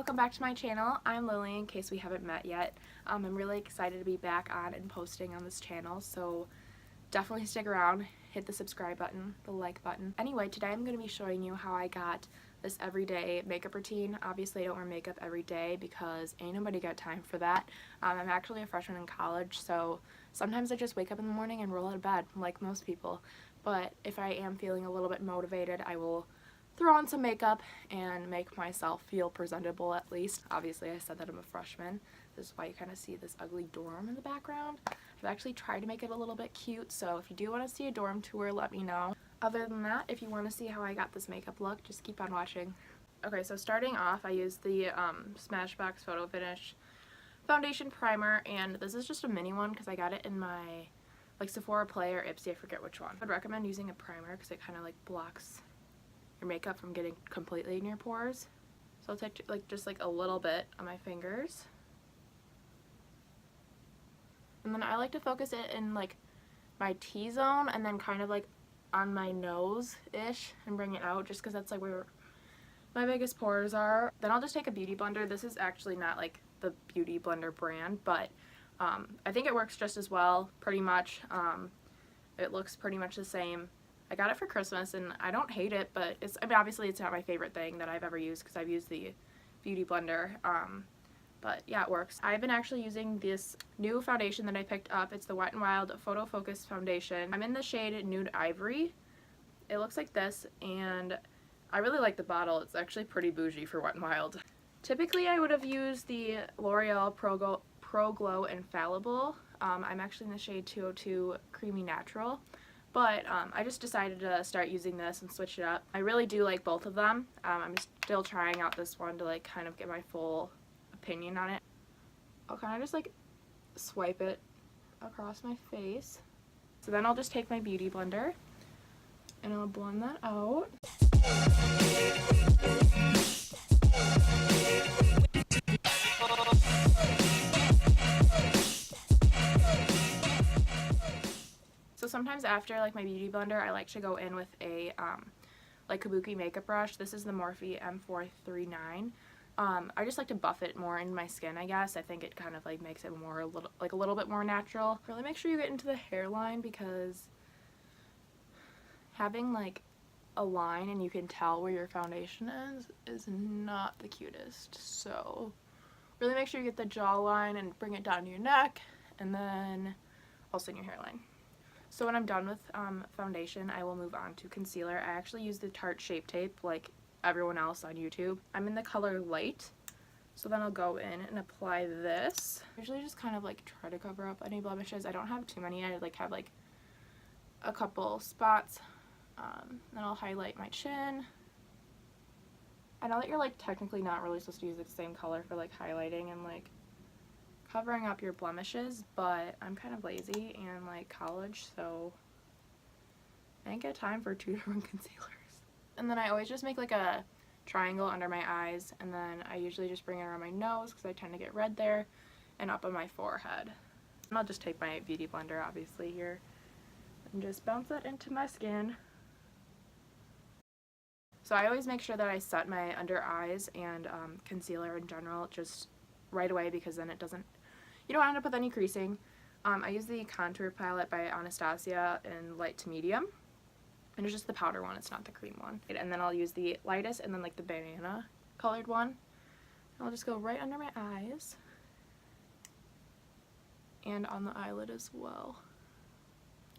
welcome back to my channel. I'm Lily, in case we haven't met yet. I'm really excited to be back on and posting on this channel, so definitely stick around, hit the subscribe button, the like button. Anyway, today I'm going to be showing you how I got this everyday makeup routine. Obviously I don't wear makeup every day because ain't nobody got time for that. I'm actually a freshman in college, so sometimes I just wake up in the morning and roll out of bed like most people. But if I am feeling a little bit motivated, I will throw on some makeup and make myself feel presentable at least. Obviously I said that I'm a freshman. This is why you kind of see this ugly dorm in the background. I've actually tried to make it a little bit cute, so if you do want to see a dorm tour, let me know. Other than that, if you want to see how I got this makeup look, just keep on watching. Okay, so starting off, I used the Smashbox Photo Finish foundation primer, and this is just a mini one because I got it in my Sephora Play or Ipsy, I forget which one. I'd recommend using a primer because it kind of blocks your makeup from getting completely in your pores. So I'll take just a little bit on my fingers. And then I like to focus it in my T-zone and then kind of on my nose-ish and bring it out just because that's where my biggest pores are. Then I'll just take a beauty blender. This is actually not the Beauty Blender brand, but I think it works just as well, pretty much. It looks pretty much the same. I got it for Christmas and I don't hate it, but obviously it's not my favorite thing that I've ever used because I've used the Beauty Blender. But yeah, it works. I've been actually using this new foundation that I picked up. It's the Wet n Wild Photo Focus Foundation. I'm in the shade Nude Ivory. It looks like this, and I really like the bottle. It's actually pretty bougie for Wet n Wild. Typically I would have used the L'Oreal Pro Glow Infallible. I'm actually in the shade 202 Creamy Natural. But I just decided to start using this and switch it up. I really do like both of them. I'm still trying out this one to kind of get my full opinion on it. I'll kind of just swipe it across my face. So then I'll just take my beauty blender and I'll blend that out. So sometimes after my beauty blender, I like to go in with a kabuki makeup brush. This is the Morphe M439. I just like to buff it more into my skin, I guess. I think it kind of makes it more a little bit more natural. Really make sure you get into the hairline because having a line and you can tell where your foundation is not the cutest. So really make sure you get the jawline and bring it down to your neck, and then also in your hairline. So when I'm done with foundation, I will move on to concealer. I actually use the Tarte Shape Tape like everyone else on YouTube. I'm in the color Light, so then I'll go in and apply this. I usually just kind of try to cover up any blemishes. I don't have too many. I have a couple spots. Then I'll highlight my chin. I know that you're technically not really supposed to use the same color for highlighting and covering up your blemishes, but I'm kind of lazy and college, so I ain't got time for two different concealers. And then I always just make a triangle under my eyes, and then I usually just bring it around my nose because I tend to get red there, and up on my forehead. And I'll just take my beauty blender obviously here and just bounce that into my skin. So I always make sure that I set my under eyes and concealer in general just right away because then you don't end up with any creasing. I use the contour palette by Anastasia in light to medium, and it's just the powder one, it's not the cream one. And then I'll use the lightest and then the banana colored one. I'll just go right under my eyes and on the eyelid as well.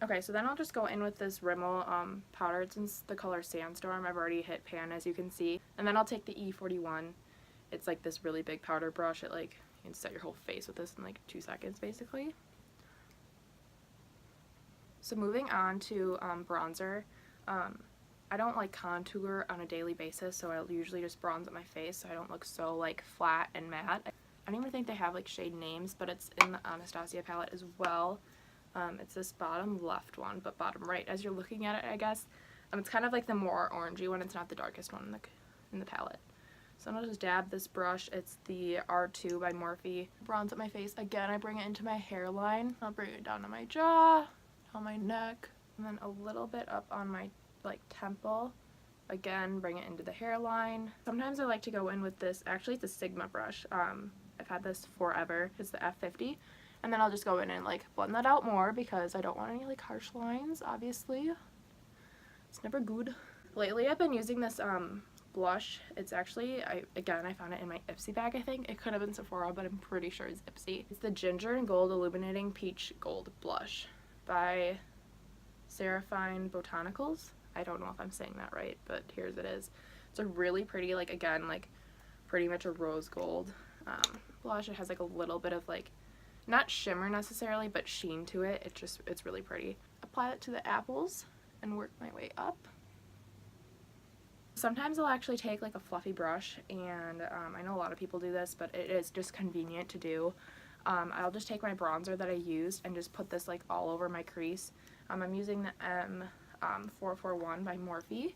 Okay, so then I'll just go in with this Rimmel powder. It's in the color Sandstorm. I've already hit pan, as you can see. And then I'll take the E41. It's this really big powder brush. It you can set your whole face with this in 2 seconds basically. So moving on to bronzer. I don't contour on a daily basis, so I'll usually just bronze up my face so I don't look so flat and matte. I don't even think they have shade names, but it's in the Anastasia palette as well. It's this bottom left one, but bottom right as you're looking at it, I guess. It's kind of the more orangey one. It's not the darkest one in the palette. So I'll just dab this brush. It's the R2 by Morphe. Bronze up my face. Again, I bring it into my hairline. I'll bring it down to my jaw, on my neck, and then a little bit up on my temple Again, bring it into the hairline. Sometimes I like to go in with this, actually it's a Sigma brush. I've had this forever. It's the F50. And then I'll just go in and like blend that out more because I don't want any like harsh lines, obviously. It's never good. Lately I've been using this blush. It's actually, I found it in my Ipsy bag, I think. It could have been Sephora, but I'm pretty sure it's Ipsy. It's the Ginger and Gold Illuminating Peach Gold Blush by Serafine Botanicals. I don't know if I'm saying that right, but here's it is. It's a really pretty, like, again, like, pretty much a rose gold blush. It has, like, a little bit of, like, not shimmer necessarily, but sheen to it. It's really pretty. Apply it to the apples and work my way up. Sometimes I'll actually take, like, a fluffy brush, and I know a lot of people do this, but it is just convenient to do. I'll just take my bronzer that I used and just put this, like, all over my crease. I'm using the M441 by Morphe.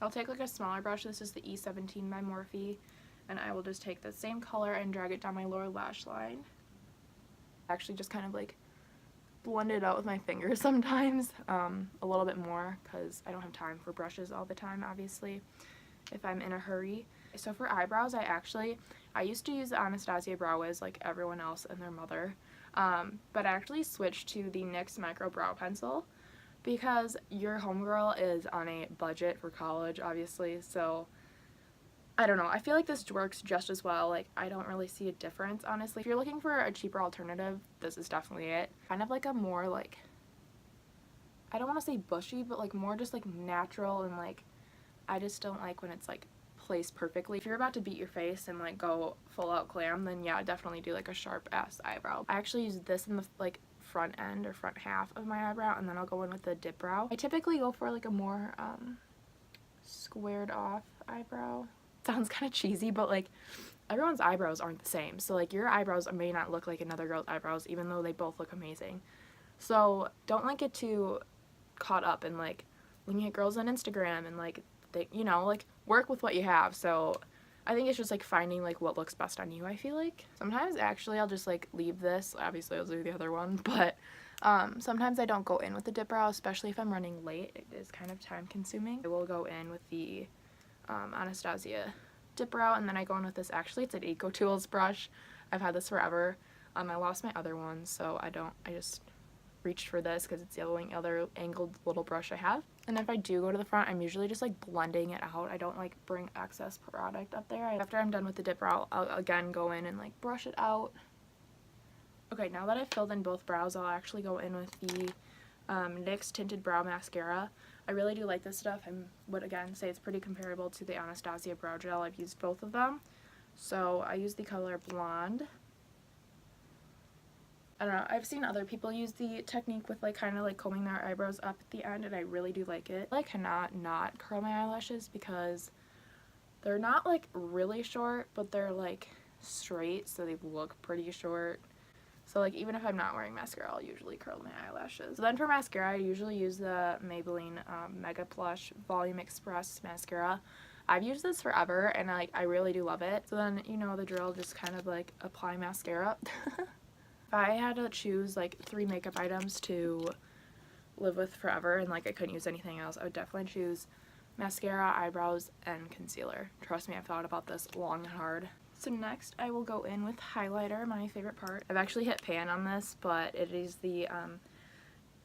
I'll take like a smaller brush. This is the E17 by Morphe, and I will just take the same color and drag it down my lower lash line. Actually just kind of like blend it out with my fingers sometimes, a little bit more because I don't have time for brushes all the time, obviously, if I'm in a hurry. So for eyebrows, I used to use the Anastasia Brow Wiz like everyone else and their mother, but I actually switched to the NYX Micro Brow Pencil because your homegirl is on a budget for college, obviously, so I don't know. I feel like this works just as well. Like, I don't really see a difference, honestly. If you're looking for a cheaper alternative, this is definitely it. Kind of like a more, like, I don't want to say bushy, but, like, more just, like, natural, and, like, I just don't like when it's, like, placed perfectly. If you're about to beat your face and, like, go full out glam, then, yeah, definitely do, like, a sharp-ass eyebrow. I actually use this in the, like, front end or front half of my eyebrow, and then I'll go in with the dip brow. I typically go for, like, a more, squared-off eyebrow. Sounds kind of cheesy, but like everyone's eyebrows aren't the same, so like your eyebrows may not look like another girl's eyebrows even though they both look amazing. So don't like get too caught up in like looking at girls on Instagram and like they, you know, like work with what you have. So I think it's just like finding like what looks best on you. I feel like sometimes actually I'll just like leave this, obviously I'll do the other one, but sometimes I don't go in with the dip brow, especially if I'm running late. It is kind of time consuming. I will go in with the Anastasia dip brow, and then I go in with this. Actually, it's an Eco Tools brush. I've had this forever. I lost my other one, so I just reached for this because it's the only other angled little brush I have. And if I do go to the front, I'm usually just like blending it out. I don't like bring excess product up there. After I'm done with the dip brow, I'll again go in and like brush it out. Okay, now that I've filled in both brows, I'll actually go in with the NYX Tinted Brow Mascara. I really do like this stuff. I would again say it's pretty comparable to the Anastasia Brow Gel. I've used both of them. So I use the color Blonde. I don't know, I've seen other people use the technique with like kind of like combing their eyebrows up at the end, and I really do like it. I cannot not curl my eyelashes because they're not like really short, but they're like straight, so they look pretty short. So like even if I'm not wearing mascara, I'll usually curl my eyelashes. So then for mascara, I usually use the Maybelline Mega Plush Volume Express mascara. I've used this forever and I really do love it. So then you know the drill, just kind of like apply mascara. If I had to choose like 3 makeup items to live with forever and like I couldn't use anything else, I would definitely choose mascara, eyebrows, and concealer. Trust me, I've thought about this long and hard. So next I will go in with highlighter, my favorite part. I've actually hit pan on this, but it is the,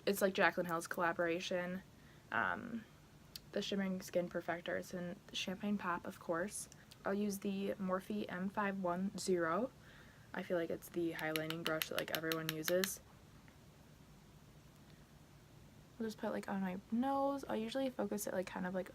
it's like Jaclyn Hill's collaboration, the Shimmering Skin Perfector. It's in Champagne Pop, of course. I'll use the Morphe M510. I feel like it's the highlighting brush that like everyone uses. I'll just put like on my nose. I'll usually focus it like kind of like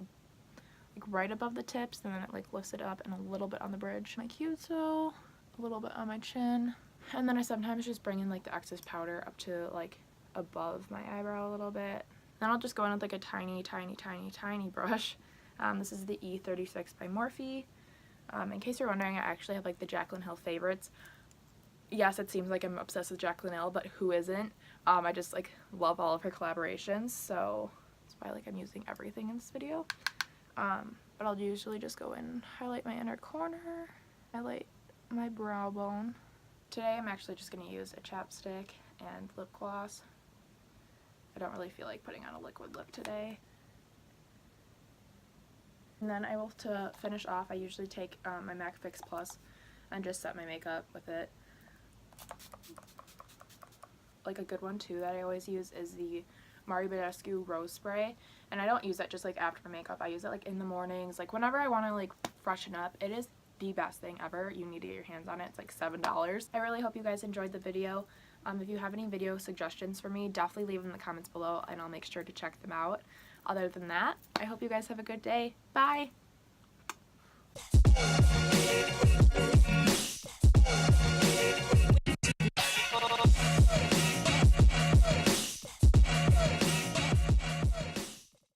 right above the tips, and then it like lifts it up and a little bit on the bridge. My Q-tip, a little bit on my chin, and then I sometimes just bring in like the excess powder up to like above my eyebrow a little bit. Then I'll just go in with like a tiny brush. This is the E36 by Morphe. In case you're wondering, I actually have like the Jaclyn Hill favorites. Yes, it seems like I'm obsessed with Jaclyn Hill, but who isn't? I just like love all of her collaborations, so that's why like I'm using everything in this video. But I'll usually just go in and highlight my inner corner, highlight my brow bone. Today I'm actually just going to use a chapstick and lip gloss. I don't really feel like putting on a liquid lip today. And then I will, to finish off, I usually take my MAC Fix Plus and just set my makeup with it. Like a good one too that I always use is the Mario Badescu Rose Spray, and I don't use that just like after makeup. I use it like in the mornings, like whenever I want to like freshen up. It is the best thing ever. You need to get your hands on it. It's like $7. I really hope you guys enjoyed the video. If you have any video suggestions for me, definitely leave them in the comments below and I'll make sure to check them out. Other than that, I hope you guys have a good day. Bye!